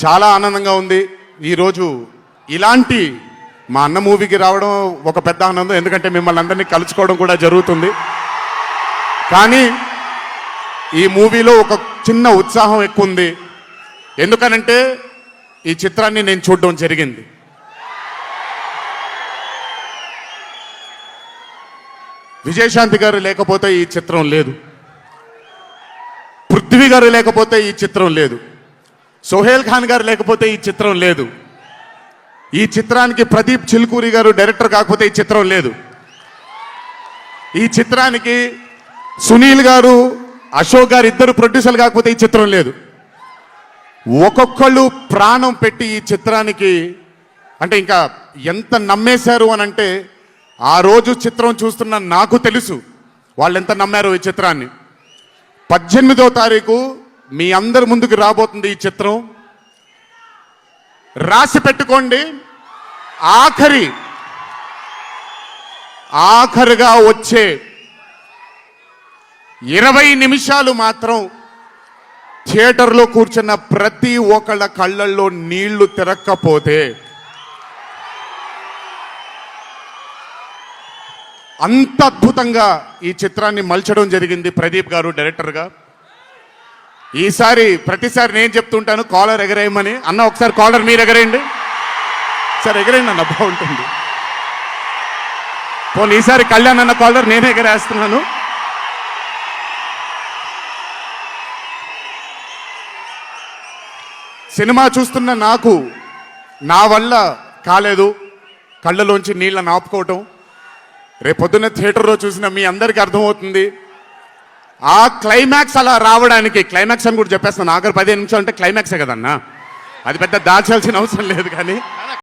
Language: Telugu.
చాలా ఆనందంగా ఉంది. ఈరోజు ఇలాంటి మా అన్న మూవీకి రావడం ఒక పెద్ద ఆనందం, ఎందుకంటే మిమ్మల్ని అందరినీ కలుసుకోవడం కూడా జరుగుతుంది. కానీ ఈ మూవీలో ఒక చిన్న ఉత్సాహం ఎక్కువ ఉంది. ఎందుకనంటే ఈ చిత్రాన్ని నేను చూడడం జరిగింది. విజయశాంతి గారు లేకపోతే ఈ చిత్రం లేదు, పృథ్వీ గారు లేకపోతే ఈ చిత్రం లేదు, సోహేల్ ఖాన్ గారు లేకపోతే ఈ చిత్రం లేదు, ఈ చిత్రానికి ప్రదీప్ చిల్కూరి గారు డైరెక్టర్ కాకపోతే ఈ చిత్రం లేదు, ఈ చిత్రానికి సునీల్ గారు అశోక్ గారు ఇద్దరు ప్రొడ్యూసర్లు కాకపోతే ఈ చిత్రం లేదు. ఒక్కొక్కళ్ళు ప్రాణం పెట్టి ఈ చిత్రానికి, అంటే ఇంకా ఎంత నమ్మేశారు అని అంటే, ఆ రోజు చిత్రం చూస్తున్న నాకు తెలుసు వాళ్ళు ఎంత నమ్మారో ఈ చిత్రాన్ని. 18వ తారీఖు మీ అందరి ముందుకు రాబోతుంది ఈ చిత్రం. రాసి పెట్టుకోండి, ఆఖరిగా వచ్చే 20 నిమిషాలు మాత్రం థియేటర్లో కూర్చున్న ప్రతి ఒక్కళ్ళ కళ్ళల్లో నీళ్లు తిరక్కపోతే, అంత అద్భుతంగా ఈ చిత్రాన్ని మలచడం జరిగింది ప్రదీప్ గారు డైరెక్టర్గా. ఈసారి ప్రతిసారి నేను చెప్తుంటాను కాలర్ ఎగరేయమని. అన్న ఒకసారి కాలర్ మీరు ఎగరేయండి, సార్ ఎగరేయండి అన్న, బాగుంటుంది. పోనీ ఈసారి కళ్యాణ్ అన్న కాలర్ నేనే ఎగరేస్తున్నాను. సినిమా చూస్తున్న నాకు నా వల్ల కాలేదు కళ్ళలోంచి నీళ్ళని ఆపుకోవటం. రేపొద్దున్న థియేటర్లో చూసిన మీ అందరికీ అర్థమవుతుంది. ఆ క్లైమాక్స్ అలా రావడానికి, క్లైమాక్స్ అని కూడా చెప్పేస్తాను, ఆఖరి 15 నిమిషాలు అంటే క్లైమాక్సే కదన్నా, అది పెద్ద దాచాల్సిన అవసరం లేదు. కానీ